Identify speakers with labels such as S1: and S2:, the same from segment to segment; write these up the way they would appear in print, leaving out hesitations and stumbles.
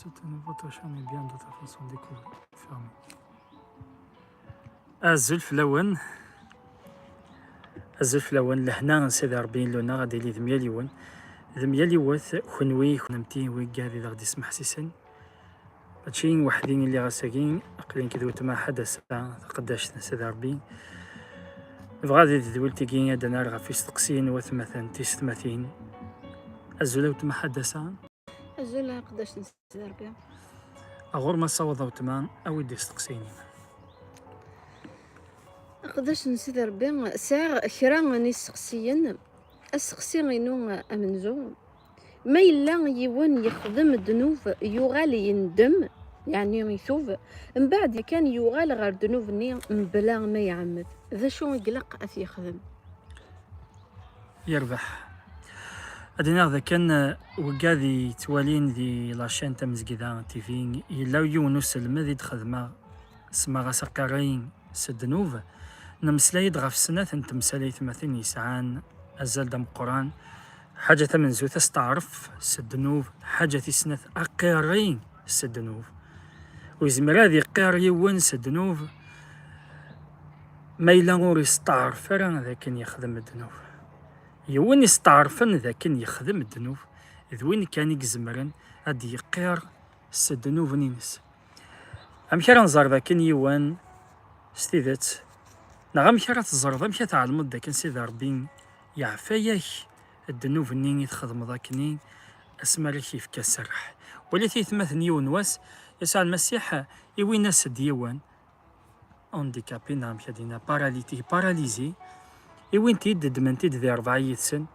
S1: soutenir votre chaîne est bien d'autres façons de découvrir. Fermé. الزلف لون الزلف لون لهنا سيدي 40 لونا غادي لي ذميا ليون ذميا ليوث خنوي خنمتي ويكادي غادي يسمح سيسن هادشي وحدين اللي غاساكين قلين كدوت ما حدث قداش سيدي 40 بغادي ذولتي كين دنا راه في تقسين وث مثلا تيستماثين الزلوت ما حدثا
S2: الزلا قداش نسير بها
S1: أغور ما صوضوا تمان أو يدي استقسيني
S2: قداش نسير بها ساعة كرا نسقسيا السقسي غينو أمنزو ما إلا يوان يخدم الذنوب يغال يندم يعني يثوب من بعد كان يغال غير ذنوب ني بلا ما يعمد ذا شو يقلق أثي يخدم
S1: يربح أدينا ذا كان وقاذي توالين ذي لاشين تمزقيدا تيفين إلا يونس المذي خدمة سما غاسقارين سدنوف نمسلايد غاف سنة تمساليت مثلا يسعان أزال دم قرآن حاجة من زو تستعرف سدنوف حاجة سنة أقارين سدنوف ويزمر هذه قاري وين سدنوف ما إلا غور يستعرف راه ذاك يخدم الدنوف يوين يستعرفن ذاك يخدم الدنوف إذ وين كان يزمرن هاد يقار السدنوف نينس أمشي راه نزار ذاك يوان ستيدات نغم كرا تزرد أمشي تعلمت ذاك سيدي ربي يعفاياك الدنوف نين يتخدم ذاكني أسمر كيف كسرح وليتي ثمث يونواس يسعى المسيح يوي ناس ديوان اونديكابي نعم كدينا باراليزي يوين تيد دمنتيد ذي 4 سن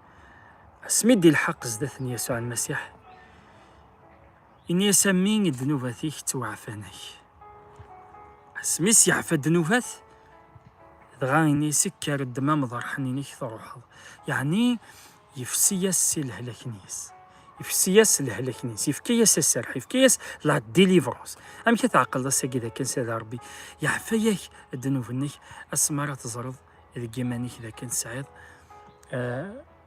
S1: سميدي الحق زدثني يسوع المسيح إني يسمين الذنوب ثيك توعفانك سميس يعفى الذنوبات دغاني سكر الدمام ضرحني تروح يعني يفسيس الهلاكنيس يفسيس الهلاكنيس يفكيس السرح يفكيس لا ديليفرونس أم كتعقل ذا ساكي ذا كان سيدي ربي يعفيك الذنوب نيك أسمارة تزرد إذا كيمانيك ذا كان سعيد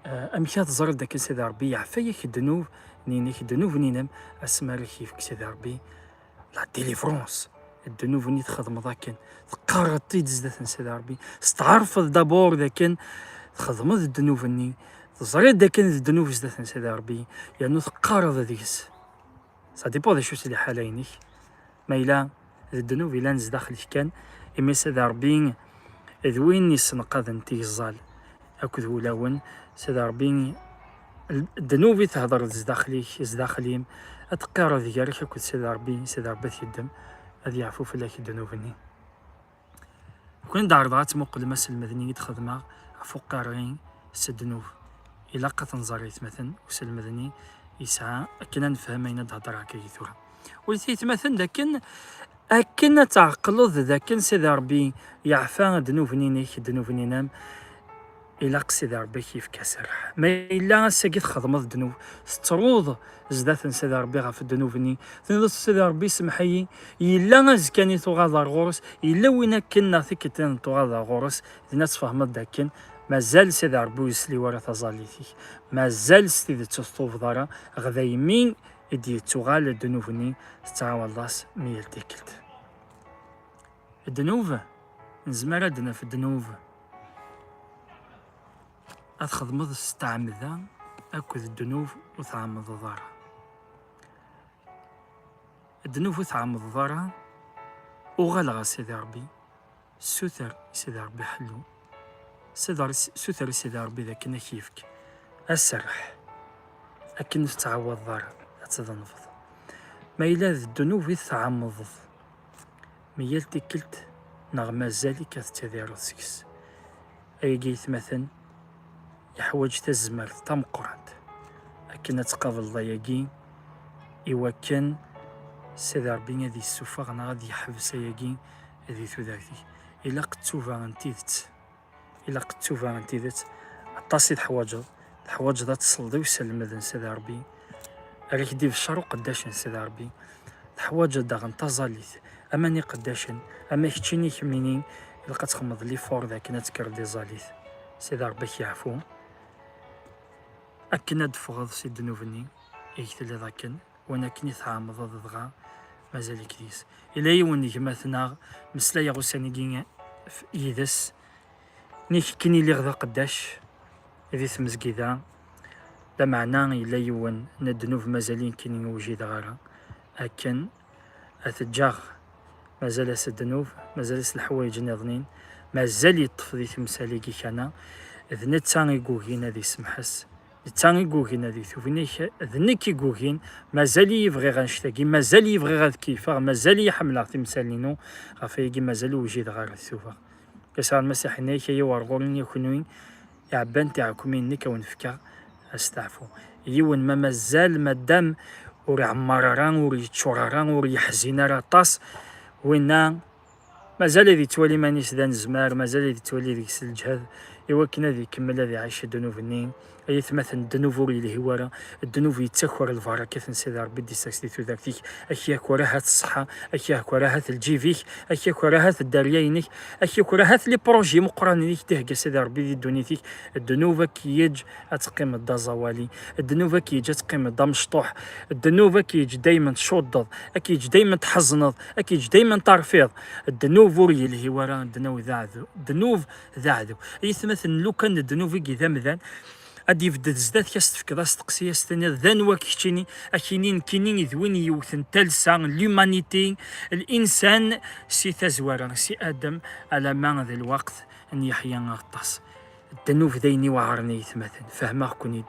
S1: أم كتزرد ذا كان سيدي ربي يعفيك الذنوب نينيك الذنوب نينم أسمارة كيف سيدي ربي لا ديليفرونس الذنوب ني تخدم ذاك تقارط تزدث سيدي ربي استعرف دابور ذاك تخدم الذنوب ني تزريد ذاك الذنوب زدث سيدي ربي يعني تقارض ذيس سا ديبو دي شوز اللي حالينك ما إلا الذنوب إلا نز داخلك كان إما سيدي ربي إذ وين يسنقذ نتي الزال أكد ولاون سيدي ربي الذنوب تهضر زداخليم أتقارض ذيارك أكد سيدي ربي يدم هذا يعفو في لك الذنوبني كون دارضات مقل مس المدني تخدمه عفو قارين الذنوب إلا قتنزاريت مثلا وسل المدني يسعى كنا نفهم أين تهضر هكا يثورا ولثيت مثلا لكن أكن تعقلض ذاك سيدي ربي يعفى الذنوب نينيك الذنوب نينام إلا سيدي ربي كيف كسرح ما إلا ساقي تخدم الذنوب ستروض زدات سيدي ربي غاف الذنوب ني تنض سيدي ربي سمحي إلا زكاني تغاضى غورس إلا وين كنا ثكتين تغاضى غورس الناس فهمت ذاك مازال سيدي ربي يسلي ورا تزاليتي مازال سيدي تسطوف دارا غدا يمين إدي تغال الذنوب ني تتعاون لاس ميل تيكلت الذنوب نزمر عندنا في الذنوب أتخدمض ستعمذا أكد الذنوب وتعمض ضارة الذنوب وتعمض ضارة وغلغ سيدي ربي سوثر سيدي ربي حلو سوثر سيدي ربي ذاك كيفك السرح أكن تعوض ضارة أتذنفض ما إلا الذنوب يتعمض ميال تكلت نغمة زالك تتذير سكس أي جيت مثلا يحوج تزمر تمقرد أكن تقابل ضياقين إوا كان سيدي ربي هذي السوفة غنا غادي يحبس ياقين هذي ثلاثي إلا قد تشوفها عطاسي الحواج ذات تصلدي وسلم ذا سيدي ربي ريك دي في الشر قداش سيدي ربي الحواج دا غنتظاليت أماني قداشن أما كتشيني كمينين إلا قد لي فور ذاك نتكر دي زاليت سيدي ربي يعفو أكن دفغض سيد نوفني يكتل ذاكن وانا كني تعامض ضغا مازال كديس إلا يون جماثنا مسلا غوسانيكين في إيدس نيك كني لي غدا قداش ذي ثمزكيدا لا معنى إلا يون ندنوف مازالين كني وجيد غارا أكن أتجاغ مازال الدنوف مازال الحوايج نظنين مازال يطفي تمثاليكي كان ذنت تاني كوكين هذي سمحس تاني كوكين هذي ثوفينيك ذنكي كوكين مازال يبغي غنشتاكي مازال يبغي غاد كيفا مازال يحمل تمثالينو غافيكي مازال وجيد غار الثوفا كسر المسيح هناك يورغولين يكونوين يعبان تاعكم انك ونفكا استعفو يون ما مازال مادام وري عماران وري تشوراران وري حزينه طاس وين مازال ذي توالي مانيس ذا نزمار مازال ذي توالي ذيك الجهاد إوا كنا ذي كمل ذي عايش الدنوف النين أي ثمثل الدنوف وري اللي هو الدنوف يتسكر البركة نسيد ربي دي ساكسيتو ذاكتيك أشياء كراهات الصحة أشياء كراهات الجيفيك أشياء كراهات الداريينك أشياء كراهات لي بروجي مقرنيك تهجى سيد ربي دي دونيتيك الدنوف كيج أتقيم الدازوالي الدنوف كيج أتقيم الدمشطوح الدنوف كيج دايما تشوضض أكيج دايما تحزنض أكيج دايما ترفيض الدنوف وري اللي هو الدنوف ذاعذو الدنوف ذاعذو أي ثمثل لو كان الدنوف كي مذان أدي يبدأ زدات كاستفكر تقسي استنى ذان وكيتشيني أكينين كينين يذوين يوثن تلسا لومانيتي الإنسان سي تزوارا سي آدم على ما ذا الوقت أن يحيا غطاس الدنوف ذيني وعرني يتمثل فهمه كونيد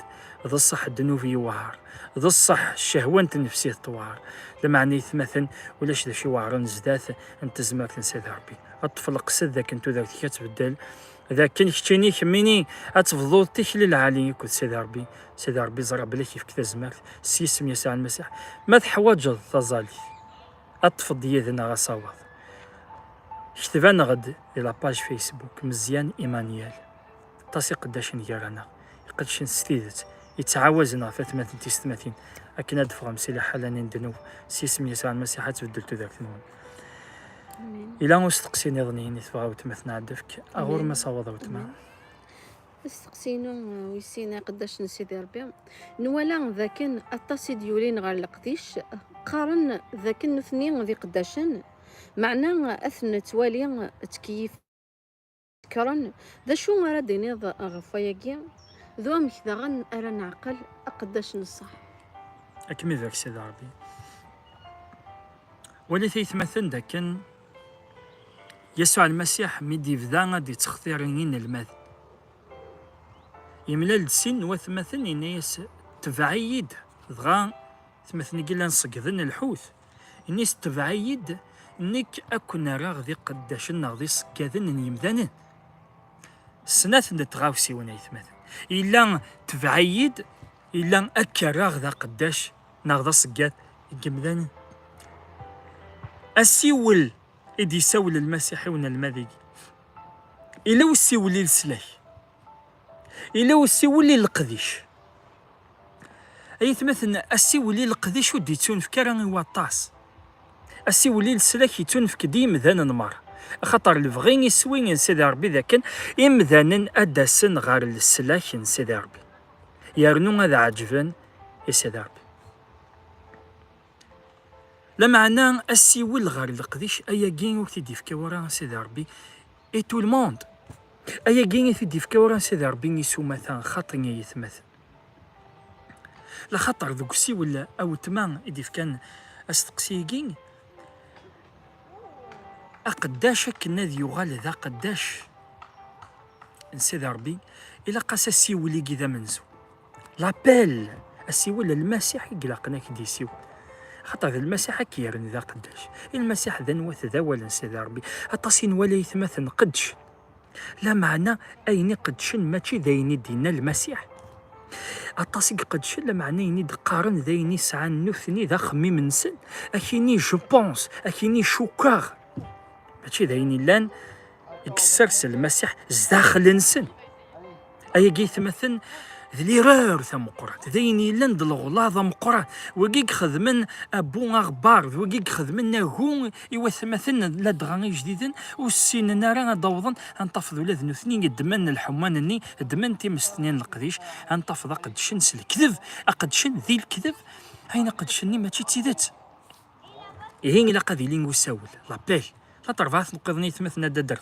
S1: ذا الصح الدنوف يوعر ذا الصح الشهوة النفسية توعر لما يتمثل ولاش ذا شي وعرن زدات أنت زماك تنسى ربي الطفل قصد ذاك انتو ذاك كتبدل إذا كان كتشيني كميني أتفضل تكلي العالي كنت سيدي ربي زرع بلا كيف كذا زمرت سيسم يسوع المسيح ما تحوج تظالي أطفض يدنا غصاوض كتبان غد إلى باج فيسبوك مزيان إيمانيال تاسي قداش نجارانا قداش نستيدت يتعاوزنا في 38 أكن أدفع مسيلة حالا ندنو سيسم يسوع المسيح تبدلتو ذاك نون إلا مستقسيني ظنيني تبغاو تمثنا عدفك أغور ما صوضوا تما
S2: استقسينو ويسينا قداش نسيدي ربي نوالا ذاكن أطاسي ديولين غير القديش قارن ذاكن نثنين ذي قداشن معناه أثن توالي تكيف كرن ذا شو مرا ديني غفاياكي ذو مكذا غن أرى نعقل أقداش نصح
S1: أكمل ذاك سيدي ربي ولي تيتمثل ذاكن يسوع المسيح ميدي فذا دي تختارين الماذ يملال السن وثمثل إنيس تفعيد ضغا ثمثل قلا نصقذن الحوث إنيس تفعيد إنك أكون راغ ذي قداش نغذي صكاذن يمذانن السنات نتغاوسي ونا يثمثل إلا تفعيد إلا أكا راغ ذا قداش نغذي صكاذ يمذانن السيول إدي سول المسيحيون المذيق إلا وسيولي السلاح إلا وسيولي القديش أي مثلا السيولي القديش ودي تنفكر وطاس السيولي السلاح يتنفك ديم ذان نمر خاطر الفغين يسوين سيدي ربي ذاكن إمذانا أداسن غار السلاح سيدي ربي يرنو هذا عجبا يا سيدي ربي لمعنى السيول غير القديش أيا كين وكتدي في كورا سيدي ربي إي تو الموند أيا كين تدي في كورا سيدي ربي يسو مثلا خاطرني يتمثل لا خاطر ذوك السيول أو تمان إدي في كان أستقسيكين أقداش كنا ذي يغال ذا قداش سيدي ربي إلا قاس السيول كذا منزو لابيل السيول المسيح يقلقنا كدي سيول خاطر المسيح كيرن ذا قداش المسيح ذا نوث ذا ولا سيدي ربي أطاسين ولا يتمثل قدش لا معنى أين قدشن ماشي ذايني دينا المسيح أطاسي قدش لا معنى ينيد قارن ذايني سعان نثني ذا خميم نسن أكيني جو بونس أكيني شوكار ماشي ذايني لان يكسرس المسيح زداخل نسن أي جي تمثل ذليرار ثم قرات ذيني لند الغلاظ مقرات وقيق خذمن أبو أخبار وقيق خذمن هو يوثمثن لدغاني جديدا والسين نارا دوضن أنتفضوا لذ نثنين الدمن الحمانني الدمن تيمستنين القديش أنتفض قد شنس الكذب أقد شن ذي الكذب هاينا قد شني ما تشيتيدت هين إلا قد يلين وساول لابيل لا تربعات نقضني ثمثنا ددر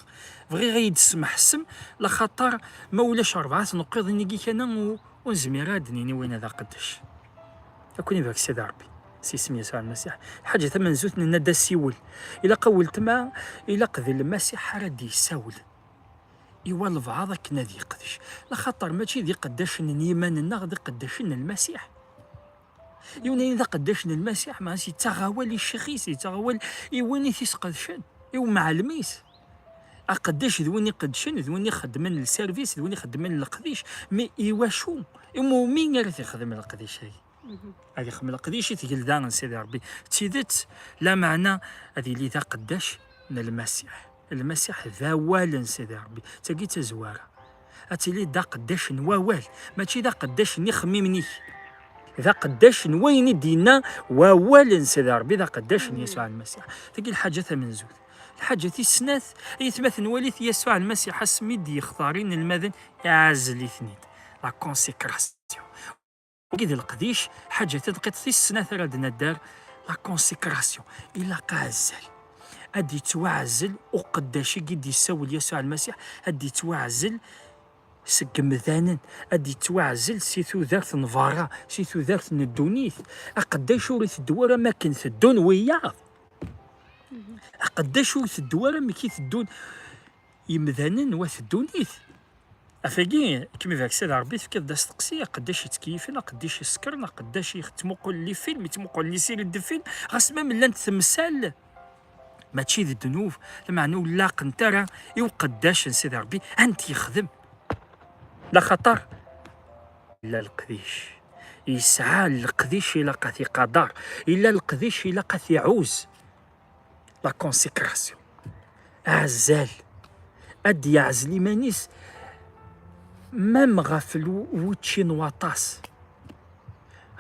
S1: بغي غيد سمح السم لخاطر ما ولاش أربعات نقضني كي كان ونزميراد نيني وين هذا قداش أكوني ذاك سيدي ربي سي سمي يسوع المسيح حاجة ثمن زوت ندا سيول إلا قولت ما إلا قذي المسيح راه يساول يوالف هذاك نادي قداش لخاطر ماشي ذي قداش نيمان غادي قداش المسيح يوني إذا قداش المسيح ما سي تغاول الشخيص يتغاول يوني تيسقدشن يو معلميس قداش ذوني قدشن ذوني خدمن السيرفيس ذوني خدمن القديش مي إيواشو إمو مين راه تيخدم القديش هذه يخدم القديش تقول دان سيدي ربي تيدت لا معنى هذه اللي ذا قداش المسيح ذا والن سيدي ربي تاقي تزواره أتلي ذا قداش نواوال ماشي ذا قداش نخممني ذا قداش نويني دينا ووالن سيدي ربي ذا قداش يسوع المسيح تقي الحاجة ثمن زود الحاجة السناث يتمثل وليث يسوع المسيح اسمي يختارين المذن يعزل اثنين لا كونسيكراسيون وكيد القديش حاجة تلقيت في السناث رادنا الدار لا كونسيكراسيون إلا قازل أدي توعزل وقداشي قد يساول يسوع المسيح أدي توعزل سقم ذانا أدي توعزل سيثو ذات نفارا سيثو ذات ندونيث أقداش ورث الدوارة ما كنت الدون وياه أقداش ورث الدوارة ما كيث الدون يمذانا واث الدونيث أفاقي كيما ذاك سيدي ربي فكر دا تقسي قداش يتكيفنا قداش يسكرنا قداش يتمقل لي فيلم يتمقل لي سيري دو فيلم غاس ما من تمثال ما تشي ذي الدنوف المعنى ولا قنترا يو قداش سيدي ربي أنت يخدم لا خطر لا القديش يسعى القديش إلا قاثي قدر إلا القديش إلا قاثي عوز لا كونسيكراسيون عزال أدي يعزل مانيس مام غاف ووتشي نواطاس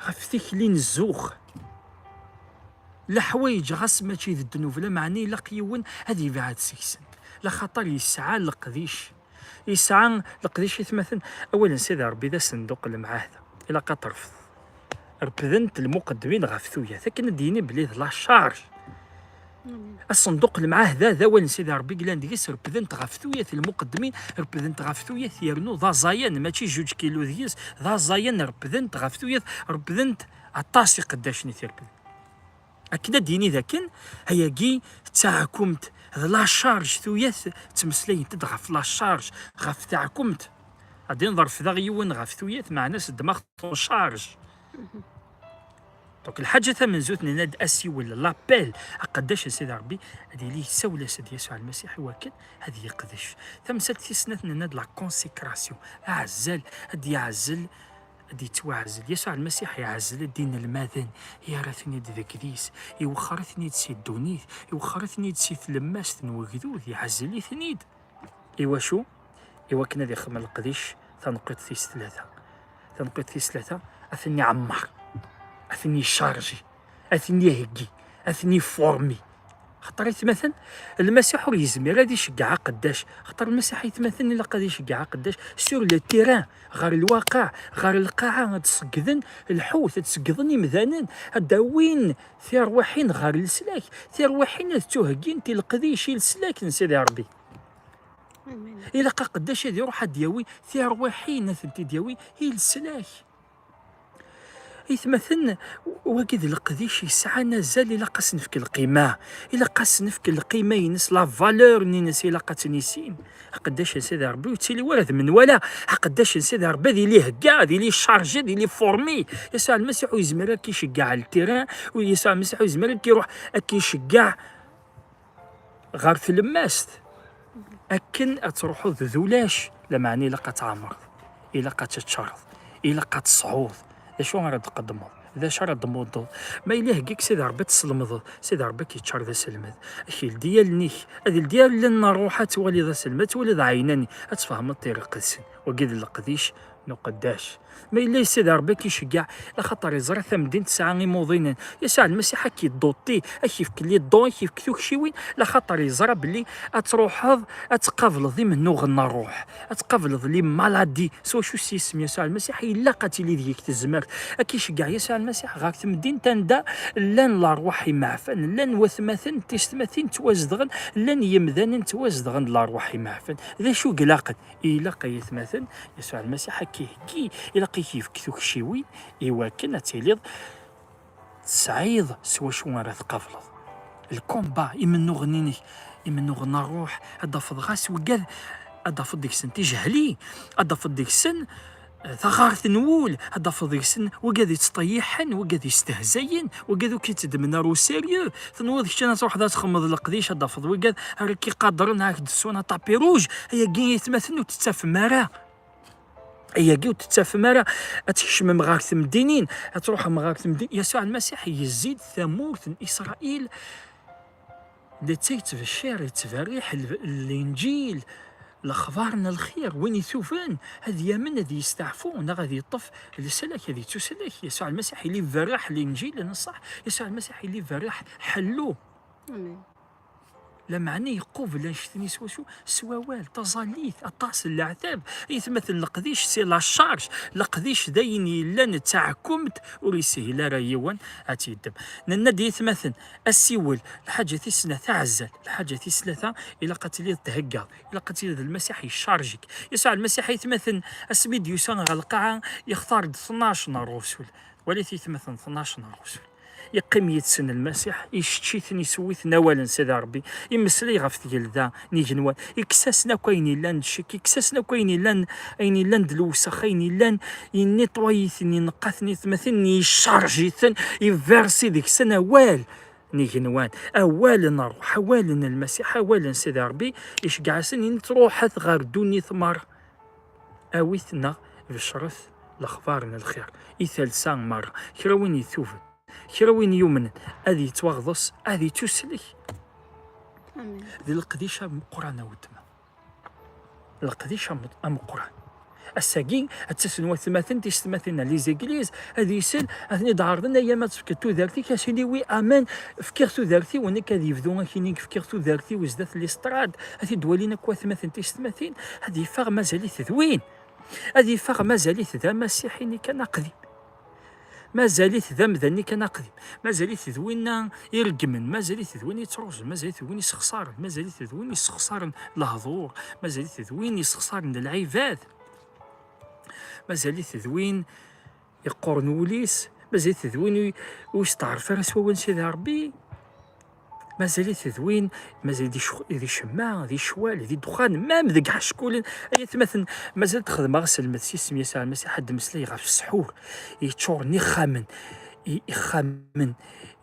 S1: غاف ثيكلين الزوخ الحوايج غاس ماشي ذي الدنوف لا معني لا قيون هذه بعد سيكسن لا خطر يسعى القديش يسعى القديش يتمثل اولا سيدي ربي ذا صندوق المعاهده الى قطرف ربذنت المقدمين غاف ثويا لكن ديني بلي لا شارج الصندوق المعاهده ذا وين سيدي ربي قلان ديس ربذنت غاف ثويا المقدمين ربذنت غاف ثويا يرنو ذا زاين ماشي 2 كيلو ديس ذا زاين ربذنت غاف ثويا ربذنت عطاسي قداش نثير أكيد ديني ذاكن هيا كي تاعكمت لا شارج ثوياث تمسلين تدغف لا شارج غاف تاعكمت غادي نظر في ذا غيون غاف ثوياث مع ناس الدماغ شارج دونك الحاجة ثمن زوتنا ناد أسي ولا لابيل قداش سيدي ربي هذه ليه سولة سيدي يسوع المسيح ولكن هذه يقدش ثم سلتي سنتنا ناد لا كونسيكراسيون أعزل هذه يعزل هذه توعزل يسوع المسيح يعزل الدين الماذن يارثني ذكريس يوخرثني تسيدونيث يوخرثني تسيث لماس نوغذوذ يعزل لي ثنيد إيوا شو إيوا كنا ذي خمال القديش تنقيت في 3 تنقيت في 3 أثني عمار أثني شارجي أثني هكي أثني فورمي خاطر يتمثل المسيح يزمي غادي يشجع قداش خاطر المسيح يتمثل الا غادي يشجع قداش سور لو تيران غير الواقع غير القاعه تسقذن الحوت تسقذني مذانن هدا وين في رواحين غير السلاك في رواحين توهقين تلقذي شي السلاك نسيدي ربي الا قداش هادي روح دياوي في رواحين ثنتي دياوي هي السلاك يتمثل وكذا القديش يسعى نزال إلا قاس نفك القيمة إلا قاس نفك القيمة ينس لا فالور نينس إلا قاس نيسين قداش سيدي ربي وتسيلي ولد من ولا قداش سيدي ربي ذي ليه كاع ذي ليه شارجي ذي ليه فورمي يسوع المسيح ويزمر كيشجع التيران ويسوع المسيح ويزمر كيروح كيشجع غير في الماست أكن أتروحوا ذولاش لا معني إلا قتعمر إلا قتشرط إلا قتصعود شو غادي تقدموا اذا شرط ضموض ما اله كيك سيدي ربي تسلمض سيدي ربي كيتشار ذا سلمد الشيل ديالني هذا ديال لنا روحها تولي ذا سلمت تولي ذا عيناني تفهم الطريق السن وقيد القديش نو قداش ما الا سيدي ربي كيشجع لخاطر يزرع ثمدين تسعة موضينا يسع المسيح كي دوطي كيف كلي دون كيف كثوك شي وين لخاطر يزرع باللي اتروحض اتقابل ذي منو غنا روح اتقابل لي مالادي سوا شو سيسم يسع المسيح الا قاتلي ديك تزمر كيشجع يسع المسيح غاك ثمدين تندا لان الارواح معفن لان وثمثن تستمثين توازدغن لان يمذن توازدغن الارواح معفن ذا شو قلاقد الا قيثمثن يسوع المسيح كيهكي الا كيف كثوك شيوي ايوا كنا تيليض سعيد سوا شو راه تقابلض الكومبا يمنو غنيني يمنو غنا روح هذا فضغاس وكاد هذا فضيك سن تجهلي هذا فضيك سن ثغارت نول هذا فضيك سن وكاد يتطيحن وكاد يستهزين وكاد كيتدمنا رو سيريو ثنوض كشنا تروح ذات تخمض القديش هذا فض وكاد راكي قادرين هاك دسونا طابي روج هي كي يتمثل وتتساف مرا هي كي وتتساف مرا تكشم مغارث مدينين تروح مغارث مدين يسوع المسيح يزيد ثمورة اسرائيل اللي تيتبشر يتفريح الانجيل الاخبارنا الخير وين يثوفان هذه يمن هذه يستعفون غادي يطف السلك هذه تسلك يسوع المسيح اللي فرح الانجيل نصح يسوع المسيح اللي فرح حلو
S2: امين
S1: لا معني يقوف لا نشتني سوا سوال تظليث اطاس العذاب يتمثل لقديش سي لا شارج لقديش دايني لان تاعكمت وريسيه لا رايوان اتيدم ننادي يتمثل السيول الحاجه تسنه تعزل الحاجه تسلثه الى قتل تهقى الى قتل المسيح يشارجك يسوع المسيح يتمثل اسميد يسان على القاعه يختار 12 رسول وليت يتمثل 12 رسول يقيم يتسن المسيح يشتيثني سويت نوالا سيدي ربي يمسلي غف ديال ذا نيجنوال يكساسنا كاين لان الشك يكساسنا كاين لان اين لان الوسخ اين لان ينيطويثني نقاثني تمثلني يشارجيثن يفيرسي ديك السنه وال نيجنوان اولا نروح اولا المسيح اولا سيدي ربي يشقع سنين تروحت غير دوني ثمار اويثنا بشرف الاخبار الخير يثلثان مره كراوين يثوفن كراوين يومن هذه يتوغضص هذه تسلك
S2: امين
S1: ذي القديشه مقرانه ودما القديشه مقران الساقين التسنوات ثماثن تستمثلنا لي زيكليز هذه يسال اثني دارنا ايامات فكرتو ذارتي كاسيني وي امان فكرتو ذارتي وانا كذي يفذو كيني فكرتو ذارتي وزدات لي ستراد هذه دوالينا كوا ثماثن تستمثل هذه فاغ مازال تذوين هذه فاغ مازال ذا مسيحيني كان قديم مازالت ذا مذني كان قديم مازالت ذوينا يرقمن مازالت ذوين يتروج مازالت ذوين يسخسارن مازالت ذوين يسخسارن الهضور مازالت ذوين يسخسارن العباد مازالت ذوين يقورن وليس مازالت ذوين ويستعرف راس وين سيدي ربي مازالت ذوين مازال ذي شماع ذي شوال ذي دخان ما مذق حشكولن اي تمثل مازال تخدم غسل المسيح يسوع المسيح حد مسلي غاف السحور يتشورني خامن يخامن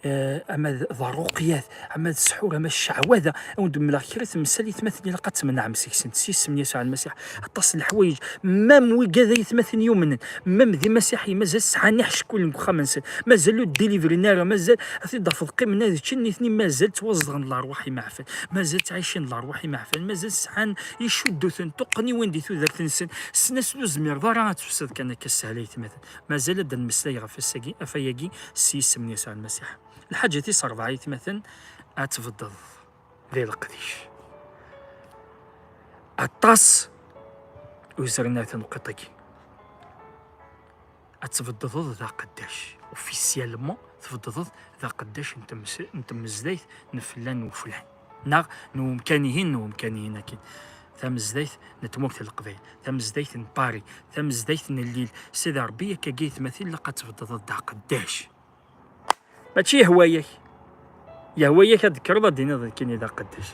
S1: اما ضروقيات اما السحور اما الشعوذه وندم من الاخير مسالي تمثل لقات من عام سيكسن سيسم يسوع المسيح اطاس الحوايج مام وكذا يتمثل يومنا مام ذي مسيحي مازال سحاني حشكول خمس مازالو ديليفري نار مازال في ضفض قيم هذا تشني اثنين مازال توزغن الارواح معفن مازال تعيشين الارواح معفن مازال سحان يشدو تقني وين ديتو ذاك تنسن سنسلو زمير ضرا تفسد كان كالسهله يتمثل مازال بدا المسلاي غا فساكي افياكي سيسم يسوع المسيح الحاجة تيصير ضعيف مثلا أتفضل ذي القديش الطاس وزرنا تنقطكي أتفضل ذا قداش اوفيسيالمون تفضل ذا قداش انت مزديت نفلان وفلان نومكانيهن لكن ثم زديت نتموت القبيل ثم زديت نباري ثم زديت الليل سيدي ربي كجيت مثيل لقد تفضل ذا قداش ماشي هواياك يا هواياك هاد الكربه دينا كاين ذا قداش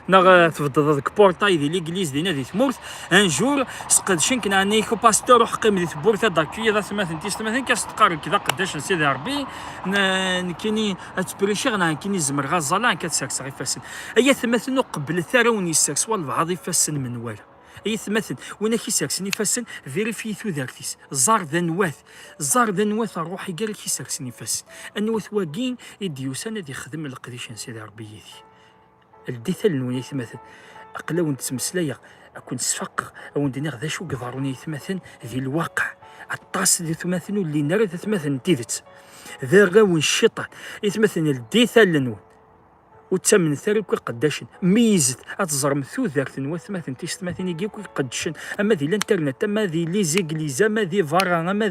S1: نغ تفضل ذاك بورتاي ديال ليغليز دينا دي تمورت ان جور سقد شنك نيكو باستور وحقيم دي تبورتا داكي ذا ثماثن تيستماثن كاستقار كذا قداش سيدي ربي كايني اتبريشيغ كايني زمر غزالا كتساكس غير فاسن اي ثماثن قبل الثراون يساكس والبعض يفسن من والا اي ثماثن وانا كيساكسني فاسن فيريفيتو ذاكتيس زار ذا نواث روحي قال كيساكسني فاسن النواث واكين يديوسان هذا يخدم القديش سيدي ربي يدي الديثال نوني ثماثن اقلا ونت تمسلايا اكون سفق او ندير ذا شو قدروني ثماثن ذي الواقع الطاس اللي تمثل اللي نرى تمثل تيدت ذا غاون الشيطان يتمثل الديثا لنون وتمن ثارك قداشن ميزت اتزرم ثوثاك وثمثن تيستمثن يجيك قدشن اما ذي الانترنت اما ذي لي زيغليز اما ذي فارا اما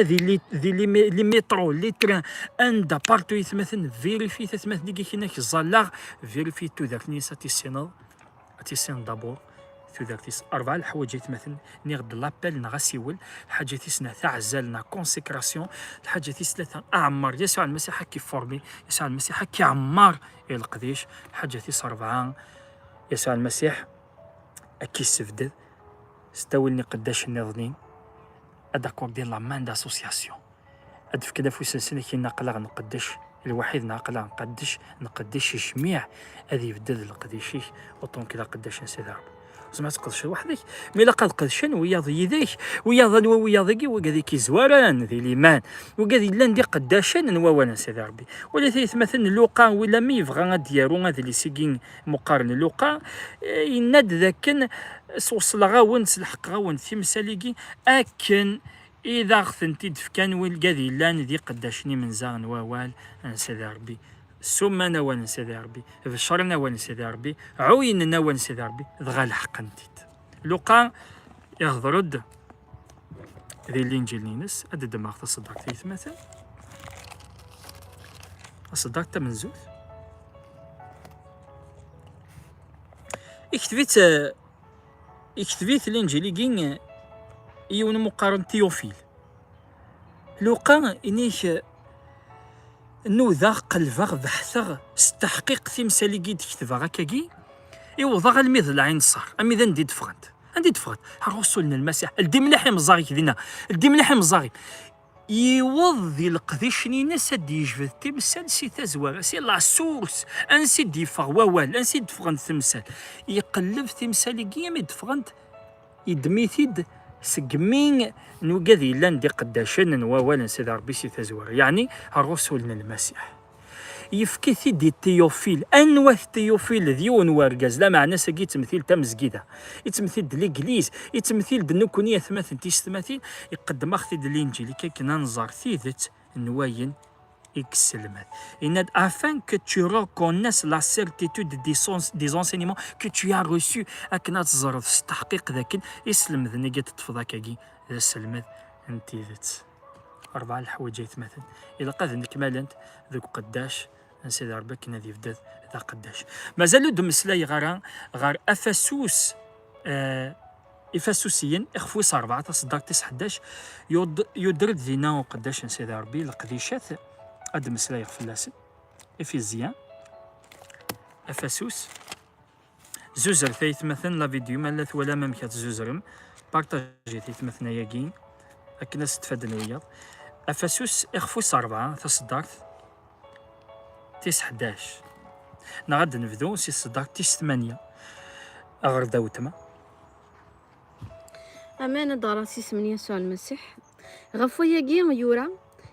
S1: ذي لي مترو لي تران اندا بارتو يتمثل فيريفي تتمثل يجيك هناك زالاغ فيريفي تو ذاك نيسا تيسينال تيسين دابور تو ذاك تيس أربعة الحوايج يتمثل نيغد لابيل نغاسيول الحاجة تيسنا تعزلنا كونسيكراسيون الحاجة تيسلثا أعمار يسوع المسيح كي فورمي يسوع المسيح كي عمار القديش الحاجة تيس أربعة يسوع المسيح أكي سفدد ستاولني قداش النظنين أداكور ديال لامان داسوسياسيون أدف كدا في سلسلة كي نقلا نقدش الوحيد نقلا نقدش جميع هذه يبدل القديشي وطون كلا قداش نسيدها زعما تقدش وحدك مي لا قد قدشن ويا ضيديك ويا ظن ويا ضيقي وكذيك زواران ذي ليمان وكذي لان دي قداشن نوانا سيدي ربي ولا تيتمثل لوقا ولا مي يبغى ديارو هذا اللي سيكين مقارن لوقا يناد ذاك سوصل غاون سلحق غاون تيمساليكي اكن إذا خثنتي دفكان والقاذي لان ذي قداشني من زاغن ووال سيدي ربي ثم نوان سيدي ربي بشر نوان سيدي ربي عوين نوان سيدي ربي ضغا الحق نتيت لوقا يهضرد ذي الانجيل نينس اد دماغ تصدق تيث مثلا صدق تمنزوث اكتبيت الانجيل كين يون مقارن تيوفيل لوقا انيش نوذا قلبا بحثا استحقيق تمثالي كي تكتبها هكاكي يوضا الميض العين صار امي ذا ندي دفغنت رسولنا المسيح الدي ملاحي مزاغي كذينا الدي ملاحي مزاغي يوضي القديشني ناس دي يجبد تمثال سي تزوار سي لا سورس انسي دي فغوال انسي دفغنت تمثال يقلب تمثالي كي مي دفغنت يدميثيد سقمين نوكاذي لان دي قداشن نواوالا سيدي ربي سي تزوار يعني الرسولنا المسيح يفكي دي تيوفيل انواع تيوفيل ديون وارجاز لا معنى ساكي تمثيل تمزكيده يتمثيل د ليغليز يتمثيل د نكونيه ثماث تيستماثيل يقدم اختي د الانجيل كي ننظر ثيثت نواين excellent. Afin que tu reconnaisses la certitude des enseignements que tu as reçus أكنا تزرف تحقيق ذاك يسلم ذنيقة تفضاكي يسلم انت ذات أربعة الحوايج مثلا إذا قد نكمل ذوك قداش نسيد ربي كنا ذي فداد ذا قداش مازالو دمسلاي غار أفسوس إفسوسيين إخفوس أربعة تصدق 11 يدرد ذينا وقداش نسيد ربي القديشات أدم سلايق في اللاسن إفيزيان أفسوس زوزر ثيث مثلا لا فيديو مالث ولا ممكن زوزرم بارتاجي ثيث مثلا ياكين أكنا ستفادنا وياض أفسوس إخفوس أربعة تصدقت 11 نغد نبدو سي صدقت 8 أغر داوتما
S2: أمانة داراسي 8 سؤال المسيح غفو ياكين يورا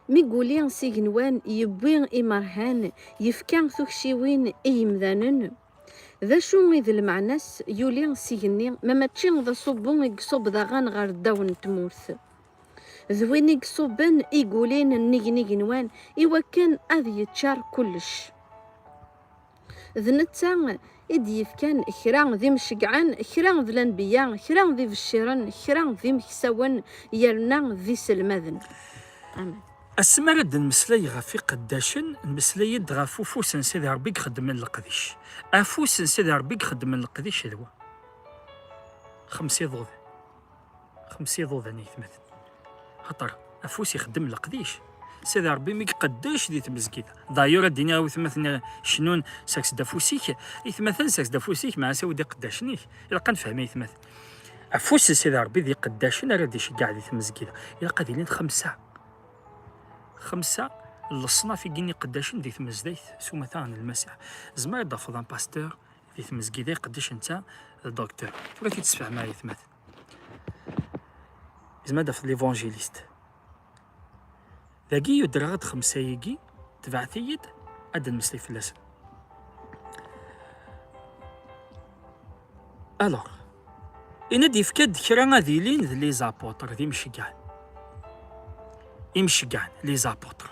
S2: ميقولين سيغنوان يبوين إمرهان يفكان ثوكشيوين إيمذانن ذا شو إذا المعناس يولين سيغنين ماماتشين ذا صوبون يقصوب ذا غان غار داون تمورث ذوين يقصوبن يقولين نيغنوان إوا كان أذي يتشار كلش ذنتا إدي يفكان خران ذي مشقعان خران ذي الأنبياء خران ذي الشيران خران ذي مكسوان يرنا ذي سلمذن آمين
S1: أسمرد المسلاي غافي قداشن المسلاي غافو فوس نسيدي ربي خدم القديش أفوس نسيدي ربي خدم القديش هذوا 5 ضوض أنا يثمثل خطر أفوس يخدم القديش سيدي ربي مي قداش دي تمزكيت دايور الدنيا وثمثنا شنون ساكس دافوسيك يثمثل ساكس دافوسيك مع ساودي قداشنيك إلا قنفهم يثمثل أفوس سيدي ربي ذي قداشن راه دي شكاع دي تمزكيت إلا قادرين 5 الصناف يجيني قداشن دي تمزديت سو مثلا المسيح زعما ضافضان باستور دي تمزكيدي قداش انت دكتور ولا كيتسمع معايا ثمث زعما داف ليفونجيليست ذاكي يدرغد 5 يجي تبعثيد اد المسلي في اللسن الوغ إن دي فكاد كرا غادي لين لي زابوتر ذي مشي كاع يمشي كاع لي زابوتر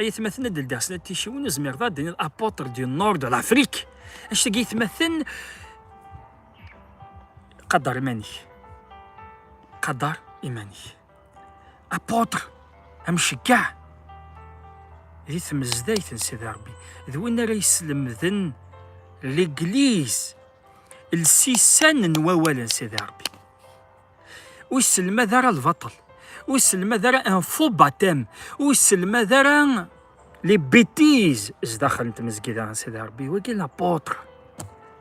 S1: اي تمثلنا ديال داسنا تيشيون زمير ضاد ديال الابوتر ديال النور ديال افريك اش تجي يتمثل قدر ايماني قدر ايماني ابوتر امشي كاع ذي تمزدايت سيدي ربي ذوين راه يسلم ذن ليغليز السيسان نواوالا سيدي ربي ويسلم ذرا البطل ويسلم ذرا ان فو باتام ويسلم ذرا لي بيتيز اش داخل انت مسكيدا سيدي ربي وكاين لابوتر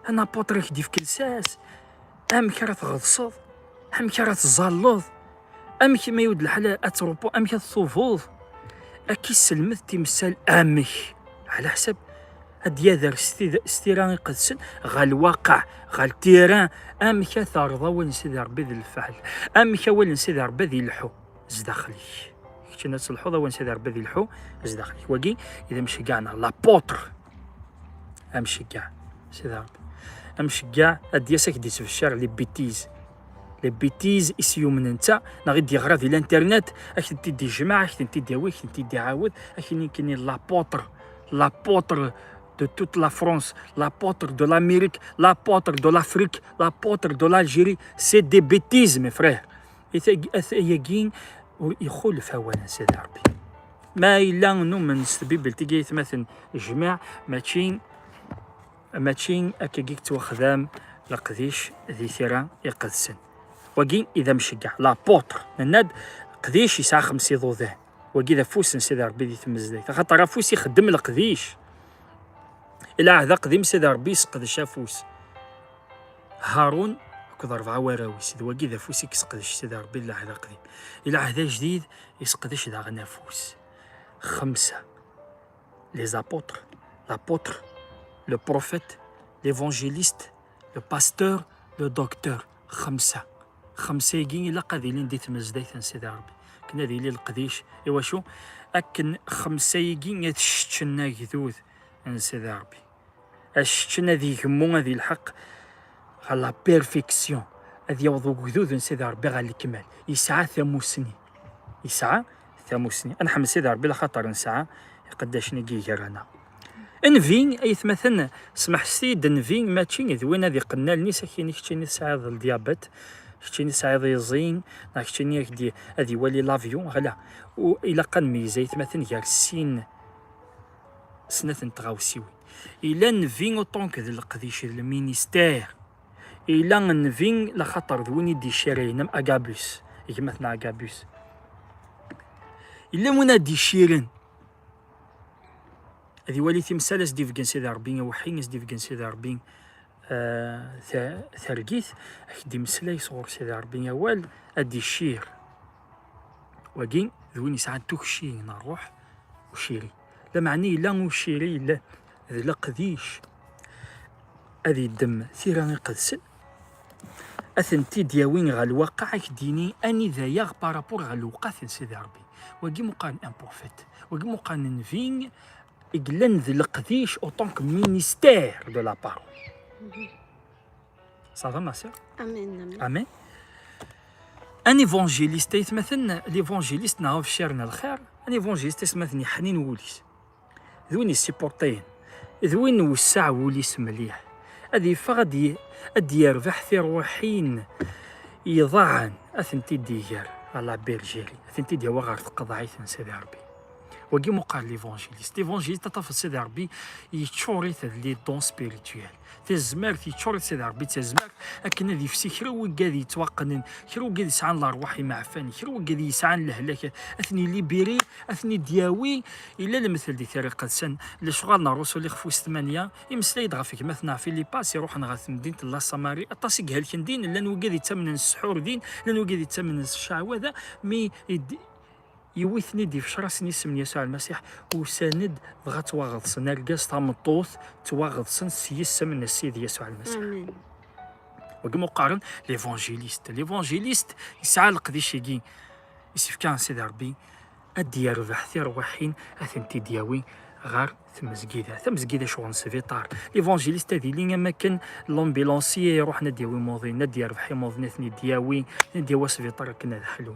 S1: انا بوتر يخدي في كلساس امك راه تغصب امك راه تزلط امك ما يود الحلا اتروبو امك تصوفوض اكي سلمت تمثال امك على حسب هاد يادر استيران قدسن غا الواقع غا التيران امك ثارضا وين سيدي ربي ذي الفعل امك وين سيدي ربي ذي الحو زداخلي كنا تصلحو وين سيدي ربي ذي الحو زداخلي وكي اذا مشي كاعنا لابوتر امشي كاع سيدي ربي امشي كاع ادياسك ديت في الشارع لي بيتيز اسيو من انت نغي دي غرا في الانترنت اش تدي جماعه اش تدي ويك تدي عاود اش كاين لابوتر de toute la France, l'apôtre de l'Amérique, l'apôtre de l'Afrique, l'apôtre de l'Algérie, c'est des bêtises mes frères. يجين ويخول فوانا سيدي ربي ما إلا نو من السبيب التقي مثلا جماع ماشين أكاكيك توخدام لقديش ذي ثيران يقدسن وكين إذا مشي كاع لابوتر ناد قديش يسعى 5 ضوذان وكي ذا فوس سيدي ربي ذي تمزداك خاطر فوس يخدم القديش إلا عهدا قديم سيدي ربي يسقد شافوس هارون كذا 4 وراويس وكي ذا فوس يسقدش سيدي ربي إلا عهدا قديم إلا عهدا جديد يسقدش ذا غنافوس 5 لي زابوتر l'apôtre, le prophète, l'évangéliste, le pasteur, le docteur 5 يجين إلا قاذيلين دي تمزدايت سيدي ربي كنا ديلي القديش إوا شو أكن 5 يجين يتشتنا جذوذ سيدي ربي أشتنا ذي همو ذي الحق على بيرفيكسيون هذي يوضو جذوذ سيدي ربي غالي الكمال يسعى 8 سنين أنا حمد سيدي ربي لخاطر نسعى قداش نجي جرانا انفين اي مثلا سمح سيد انفين ماتشي ذوين هذي قلنا الناس كاين كتشيني سعاد الديابات كتشيني سعاد يزين كتشيني هذي هذي ولي لافيون غلا والى قن ميزه مثلا يا سين سنه تغاوسيوي الى نفين اوطونك ذي القديش المينيستير الى نفين لخاطر ذوين يدي شيرين اغابوس مثلا اغابوس الا منادي شيرين هذه ولي تمثال اس ديف كان سيدي ربي وحين اس ديف كان سيدي ربي ثرقيث اكدي مسلاي صغور سيدي ربي وال ادي الشير وكين ذوين يسعد توكشي نروح وشيري لا معني لا وشيري لا لا قديش هذه الدم ثيراني قدسن اثنتي دياوين غا الواقع كديني اني ذا يغ بارابور غا الوقت سيدي ربي وكي مقارن ان بروفيت وكي مقارن فين إقلن ذي القديش أوطونك مينيستير دو لا بارول. صافا ما سير؟
S2: امين
S1: امين. ان ايفونجيليست يتمثلنا ليفونجيليست نعرف شيرنا الخير ان ايفونجيليست يتمثلني حنين وليس ذوين السيبورتين ذوين وسع وليس مليح هذه فغدي ادي يربح في روحين يضاعن اثنتي ديجر على بيرجيري اثنتي دي وغار تقضعيت سيدي ربي وكي مقال ليفونجيليست تطفى سيدي ربي يتشوري لي دون سبيريتويال تزمر يتشوري سيدي ربي تزمر لكن هذه في كرا وكادي يتوقن كرا وكادي يسعان الارواح معفاني كرا وكادي يسعان الهلاك اثني ليبيري اثني دياوي الا المثل دي طريقه سن لشغال الرسل اللي خفوس 8 يمسلا يدغى فيك مثلا في لي باس يروح نغا مدينه لا ساماري اطاسي قال كندين لان وكادي يتمن السحور دين لان وكادي يتمن الشعوذه مي يوثني دي في شراس نسم يسوع المسيح وساند بغا تواغض سن الكاس تامطوث تواغض سن سيس من السيد يسوع المسيح
S2: امين
S1: وكما قارن ليفونجيليست يسعى القديش يجي يسيف كان سيدي ربي ادي يربح ثير وحين اثنتي دياوي غار ثم شغل سفيطار ليفونجيليست هذه اللي ما كان لومبيلونسي يروح ندياوي موضي ندي يربح موضي نثني دياوي ندياوي سفيطار كنا حلو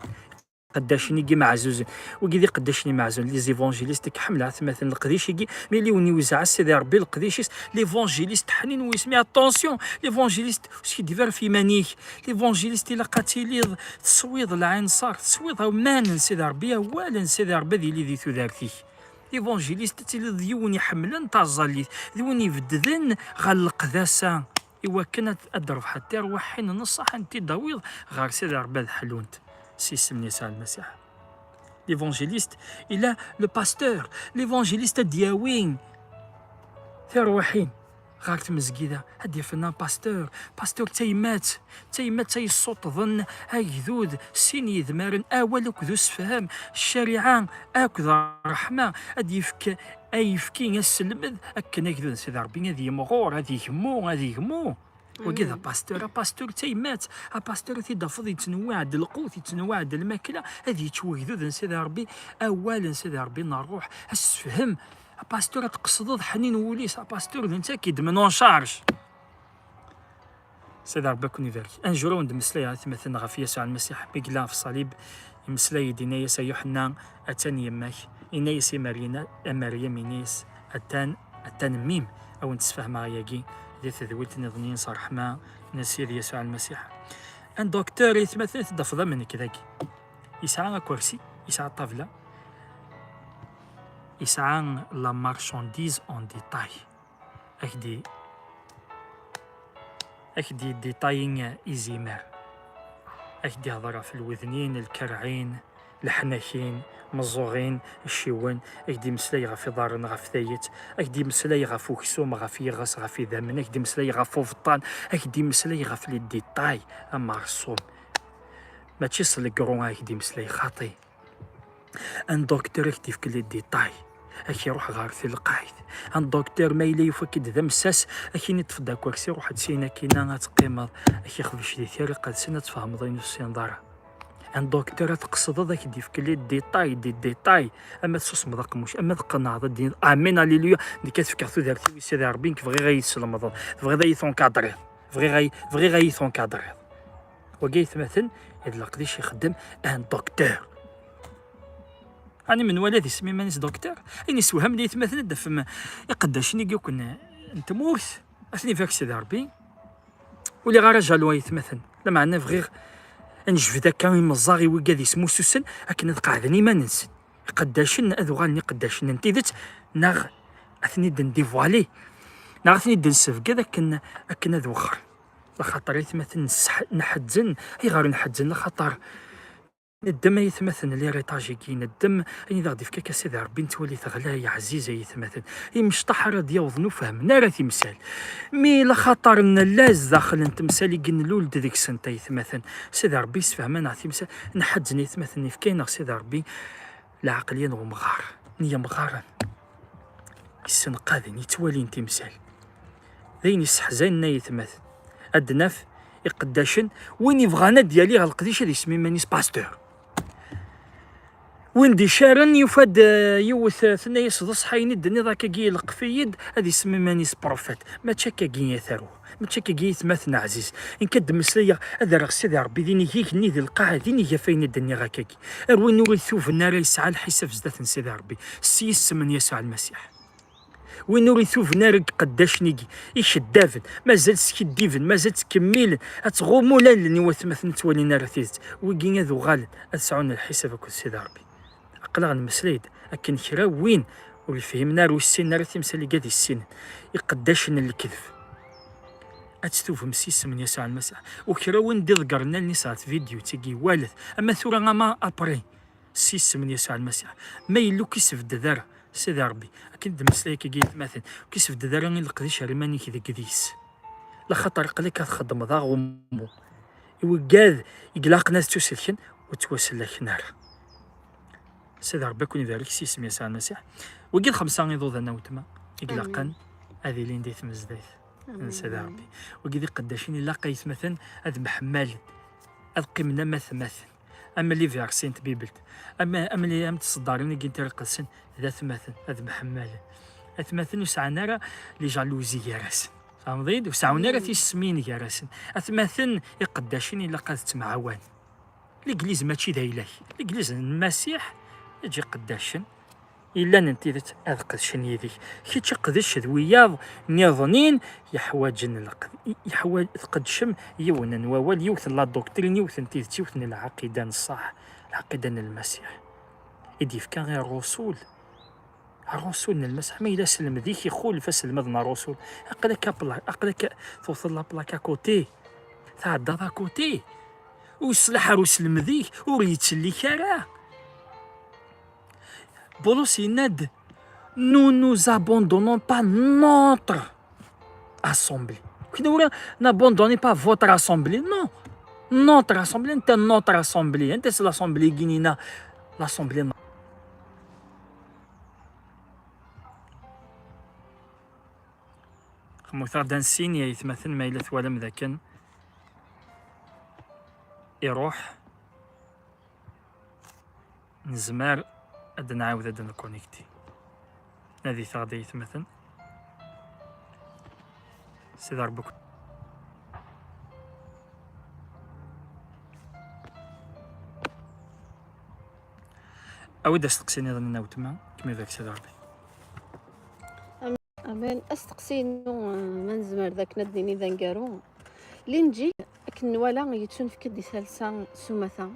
S1: قداشني كي معزوز وكيدي قداشني معزوز لي زيفونجيليست كحمله مثلا القديش يجي ملي وني وزع سيدي ربي القديش ليفونجيليست حنين ويسمي اتونسيون ليفونجيليست واش كيدير في مانيك ليفونجيليست الا قاتيلي تصويض العين صار تصويض مان سيدي ربي ولا سيدي ربي اللي ذي ثدارتي ليفونجيليست تيلي ديوني حملن تازاليت ديوني بددن غالقداسه إوا كانت أضرب حتى روحين نصح أنت ضويض غير سيدي ربي حلونت سي سمني يسوع المسيح ليفونجيليست إلا لو باستور ليفونجيليست دياوين ثروحين غير تمزكيده هادي فنان باستور تيمات تاي الصوت ظن هاكذود سين يذمارن أول كذو سفهام الشريعة أكذا الرحمة هادي يفك أيفكي السلمد أكن هكذا سيدي ربي هادي مغور هادي يهمو وكذا باستور تيمات باستور تيدفض يتنوع د القوت يتنوع د الماكله هذه توجدو سيدي ربي اولا سيدي ربي نروح اسفهم باستور تقصد حنين وليس باستور انت كيدمن اون شارج سيدي ربي كون يبارك انجرو ندمسلاي مثلا غا في يسوع المسيح بيقلا في الصليب يمسلاي دينا يا يوحنا اتاني يماك إنايس مريم إنايس أتان ميم أو نتسفهم ياكي دي تذويت نظنين صرح ما نسير يسوع المسيح ان دكتور يتمثل تدفض من كذاك يسعى كرسي يسعى طاولة يسعى لا مارشانديز اون ديتاي اكدي ديتايين إزيمار اكدي هضرة في الوذنين الكرعين الحناكين مزوغين الشيوان اكدي مسلاي غا في دارنا غا في ثايت اكدي مسلاي غا في كسوم غا في غاس غا في ذمن اكدي مسلاي غا في فطان اكدي مسلاي غا في لي ديتاي اما رسوم ماشي صلقرون اكدي مسلاي خاطي ان دكتور اكدي في كل ديتاي اكي يروح غار في القايد ان دكتور ما يلي يفكد ذا مساس اكي نتفدا كوكسي روح تسينا كينا تقيمض اكي خذش دي ثيري قد سنة تفهم ضين السيندارة ان دكتور تقصد ذاك دي في كل ديتاي اما تصوص مذاق مش اما تقنع ضد امين هاليلويا اللي كتفكر ثو دارتي سيدي ربي كيف غير غيسلم رمضان فغي غيثون كادري فغي غيثون كادري وقيت مثلا اذا لقديش يخدم ان دكتور أنا من ولدي اسمي مانيس دكتور إني سوهم لي مثلا دفم يقداشني كنا أنت مورث أثني فيك سيدي ربي ولي غير رجال وايت مثلا لما عندنا في غير نجف ذاك كان مزاغي وكادي سمو سوسن لكن تقعدني ما ننسى قداشن أذوغاني قداشن نتيذت ناغ أثني ديفوالي ناغ أثني دنسف كذا كنا ذو خر لخاطر مثلا نحزن هي غير نحزن لخاطر الدم يتمثل لي ريطاجي كاين الدم اني ضغدي فيك سيدي ربي نتولي تغلا يا عزيزه يتمثل مشطح راه ديال نو فهمنا راه تمثال مي لخاطر لاز داخل نتمثال يقن الولد ديك السنه يتمثل سيدي ربي يسفهمنا تمثال نحجني يتمثلني في كاين سيدي ربي العقليه ومغار نيه مغاره السن قادن يتولي تمثال ذين يسحزن يتمثل ادناف يقداشن وين يبغانا ديالي غالقديش هذا اسمي مانيس باستور وندي شارن يفاد يوث ثنايا صدص حين الدنيا ذاك كي القفيد هذه يسمي مانيس بروفيت ما تشكا كي ثرو ما تشكا كي ثماثنا عزيز ان كد مسليا هذا راه سيدي ربي ديني هيك ني ذي القاعه ديني هي فين الدنيا غاكاكي اروين نوري ثوف النار يسعى الحساب زدات سيدي ربي السيس من يسوع المسيح وين نوري ثوف نار قداش نيجي يشدافن مازال سكديفن مازال تكميل اتغومو لا لني وثمثن تولي نار ثيت وكين ذو غال اسعون الحساب كل سيدي ربي قلغ المسليد لكن كرا وين واللي فهمنا رو السن راه تمثال اللي قادي السن يقداشن الكذب اتستوف مسيس من يسوع المسيح وكرا وين دي ذكرنا لي صارت فيديو تيجي والد اما ثورا ما ابري سيس من يسوع المسيح ما يلو كيسف دار سيدي ربي اكيد مسلاي كي مثلا كيسف دار غير القديش رماني كذا كديس لا خطر قلك تخدم ضاغ ومو يوكاد يقلاق ناس توسلكن وتوسل لك نار سيدي ربي كون يبارك سيسمي يسوع المسيح وقيل 5 يضوض انا وتما يقلقن هذه اللي نديت مزديت سيدي ربي وقيل قداشيني لاقيت مثلا هذا محمل هذا قيمنا مثلا اما اللي في سنت بيبلت اما اللي ام تصدرني قلت رقصن ذات مثلا هذا محمل هذا مثلا وسعنا راه لي جالوزي يا راسن فهمتي وسعونا راه تيسمين يا راسن مثلا يقداشيني لاقات معاون الإنجليز ماشي ذا إله، الإنجليز المسيح يجي قداشن إلا ننتيذت هذا قدشن يديك كي تقدش ذوياض نظنين يحواج يحواج قدشم يونا ووال يوثن لا دوكترين يوثن تيذت يوثن العقيدة الصح، العقيدة المسيح يديف كان غير الرسول المسيح ما إلا سلم ذيك يخول فسلم ذنا الرسول أقلك توصل لا بلاكا كوتي تعدى ذا كوتي ويصلح روسلم ذيك وريتسلي كارا Bolos Ined, nous nous abandonnons pas notre assemblée. Nous n'abandonnez pas votre assemblée, non. Notre assemblée, c'est notre assemblée. C'est l'assemblée guinéenne, l'assemblée. مثار دانسين يتمثل ما إلا ثوالم ذاكن يروح نزمار أد نعاود أد نكونيكتي هذه ثغدي يتمثل سيدي ربك أود أستقسيني ظن ناو تما كما ذاك سيدي ربي
S2: أمان أستقسينو من زمر ذاك نديني ذا نقارو لنجي أكن ولا يتشون في كدي ثالثة سمثة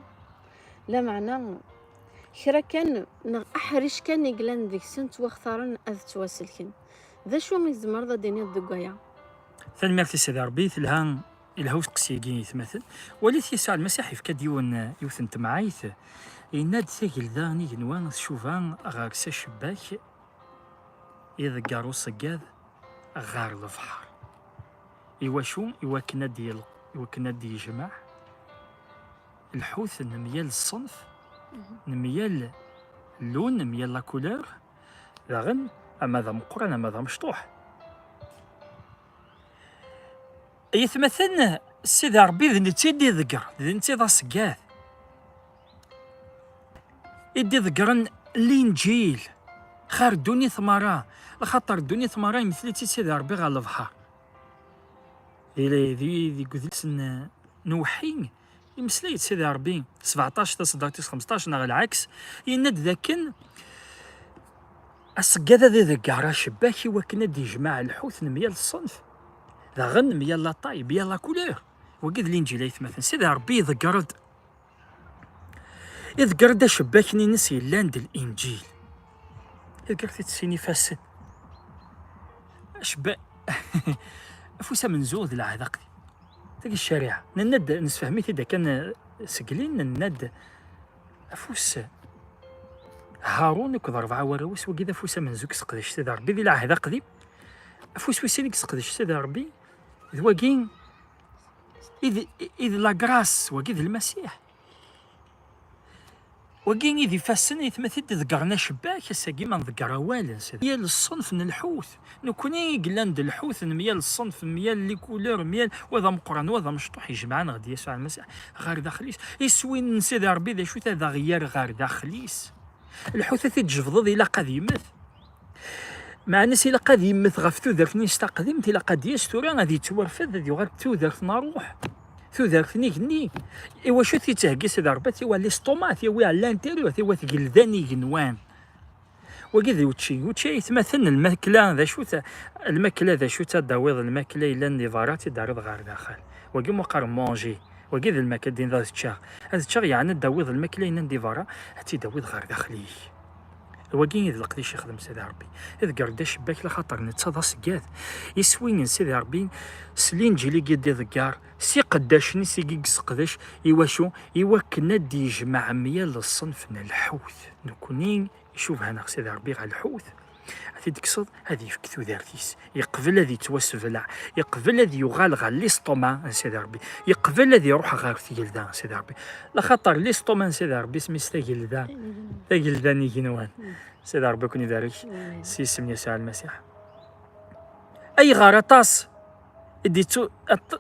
S2: لا معنى كرا كان أحرش كان يقلان ديك سنت واختارن أذ تواسلكن ذا شو ميزمر ذا ديني الدقايا
S1: ثاني مارتي سيدي ربي ثلهان الهوس قسيقين يتمثل وليت يسوع المسيح في كديون يوثن تمعايث يناد ثقل ذا نيجنوان شوفان غارسا شباك يذكروا صقاد غار البحر إوا شو إوا كنا دي يجمع الحوت نميال الصنف نميال اللون نميال لا كولور راغن اما ذا مقرن اما ذا مشطوح يتمثلنا السيد ربي ذي نتي دي ذكر ذي نتي ذا صقاد يدي ذكرن الانجيل خار دوني ثمرة لخاطر دوني ثمرة يمثلتي سيدي ربي غا البحر إلى ذي قدسن نوحين يمثليت سيدي ربي 17 تصدقتي 15 نغ العكس يند ذاكن السقادة ذي ذكارا شباكي وكنا دي جماع الحوت نميال الصنف ذا غن ميال لا طايب يال لا كولور وقد الانجيل يتمثل سيدي ربي يذكرد شباكني نسي لاند الانجيل يذكرت تسيني فاسن اشبا افوسا من زود العذاق تلقى الشريعة نند نسفهميت إذا كان سقلين نند أفوس هارون كذا 4 وراوس وكذا أفوس من زوك سقدش سيدي ربي ذي العهد قديم أفوس ويسينك سقدش سيدي ربي ذواقين إذ لا غراس وكذا المسيح وكين إذا فاسن يتمثل ذكرنا شباك الساقي ما نذكر والو سيدي ميال الصنف من الحوت نكوني قلاند الحوت ميال الصنف ميال لي كولور ميال وهذا مقرن وهذا مشطوح يجمعنا غادي يسوع المسيح غير داخليس يسوين سيدي ربي ذا شو هذا غير غير داخليس الحوت تجفض إلا قد يمث مع ناس إلا قد يمث غفتو ذاك نستقدمت إلا قد يستورا غادي تورفد هذي غير ذاك نروح ذاك ني إوا شو تيتهكي سيدي ربي تيوا لي ستومات تيوا على الانتيريور تيوا تقلداني جنوان وكذا وتشي يتمثل الماكله ذا شو الماكله ذا شو تداويض الماكله الا النظارات دارد غير داخل وكي مقر مونجي وكذا الماكله دين ذا تشاغ هذا تشاغ يعني داويض الماكله الا النظاره هاتي داويض غير داخلي وكين إذا لقيتش يخدم سيدي ربي إذا قرد شباك لخاطر نتصدى سكات يسوين سيدي ربي سلين جيلي قد ذكار سي قداشني سي قيقس قداش إوا شو إوا كنا دي يجمع ميال الصنف من الحوت نكونين يشوف هنا سيدي ربي على الحوت هذي تقصد هذي يفكثو دارتيس يقبل هذي توسفلع يقبل هذي يغالغ ليستوما سيدي ربي يقبل هذي يروح غير ثقيلدان سيدي ربي لخاطر ليستوما سيدي ربي سميس ثقيلدان يجنوان سيدي ربي كوني دارك سي سمي يسوع المسيح اي غارطاس ديتو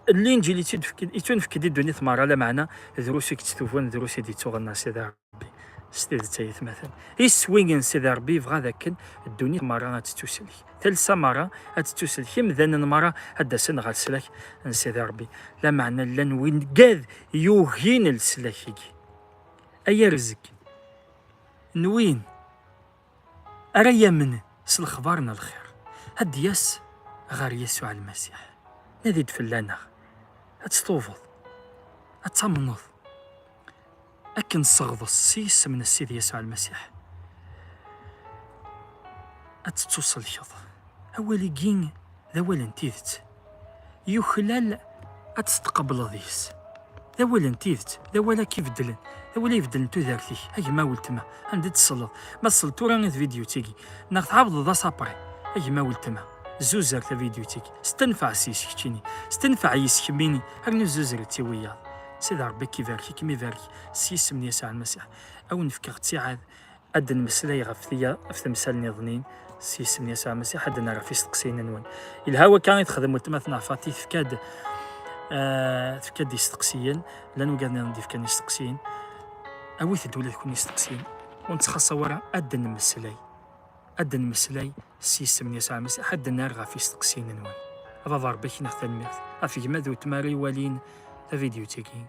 S1: الانجيل يتون في كدي دوني ثماره لا معنى دروسي كتستوفون دروسي ديتو غنا سيدي ربي ستيد تايث مثلا يسوين سيدي ربي بغا ذاك الدنيا مرة تتوسلك ثالثة مرة تتوسلك مذانا مرة هدا سن غتسلك سيدي ربي لا معنى لان وين قاد يوهين السلاكيكي أي رزق نوين أريا من سلخبارنا الخير هاد ياس غار يسوع المسيح نادي دفلانا هتستوفض هتمنض أكن صغض السيس من السيد يسوع المسيح أتتوصل الشظ أولي جين ذا تيذت يخلال أتستقبل ذيس ذا تيذت ذا كيف دلن ذا يفدلن تذارتي هاي ما ولتما عندي تصلض ما صلت وراني فيديو تيجي ناخذ عبض ذا صابري هاي ما ولتما زوزر فيديو تيجي استنفع سيس كتشيني استنفع يسكميني هرنو زوزر تيويا سيد ربي كيفاركي كيما يفاركي سيس من يسوع المسيح أو نفكر تساعد أدن مسلاي غفثية في مثال نظنين سيس من يسوع المسيح أدن راه في سقسينا نون الهوا كان يتخدم وتمثنا فاتي فكاد فكاد يستقسيين لانو قالنا نديف كان يستقسيين أويث الدولة تكون يستقسيين ونتخصص ورا أدن مسلاي سيس من يسوع المسيح أدن راه في سقسينا نون هذا ضربك نختل الميرث أفي ماذو تماري والين فيديو تيكي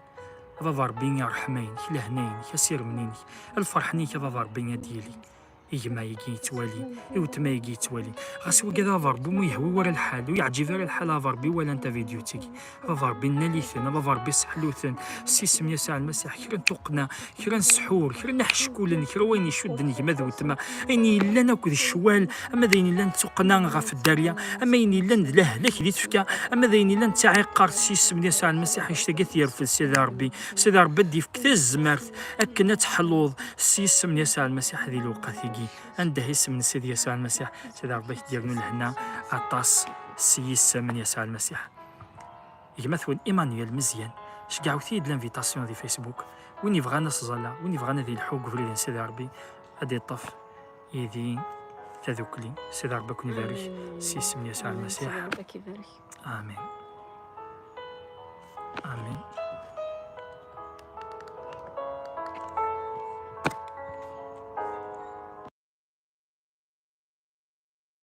S1: هذا ضربين يا رحمين لهنين كسير منيني الفرحني كذا ضربين ديالي يجمع يجي يتوالي يوتما يجي يتوالي غاسو كذا ضربو مو يهوي ورا الحال ويعجب ورا الحال ضربي ولا انت فيديو تيكي هذا ضربي ناليثن هذا ضربي سحلوثن سيس من يسوع المسيح كرا نتوقنا كرا نسحور كرا نحشكولن كرا وين يشدني كما ذوتما اني لا ناكل الشوال اما ذيني لا نتوقنا غا في الداريه اما اني لا لهلك اللي تفكا اما ذيني لا نتعيقر سيس من يسوع المسيح يشتاقت يرفل سيدي ربي دي في كثير الزمارث اكنا تحلوض سيس من يسوع المسيح هذه الوقت عنده اسم من سيد يسوع المسيح سيد ربي ديالنا لهنا عطاس سيس من يسوع المسيح يمثل ايمانويل مزيان شكاعو ثيد لانفيتاسيون دي فيسبوك وين يبغى ناس زالا وين يبغى ذي الحوق فريدين سيد ربي هادي الطف يدي تذوكلي سيد ربي كون يبارك سيس من يسوع المسيح امين امين.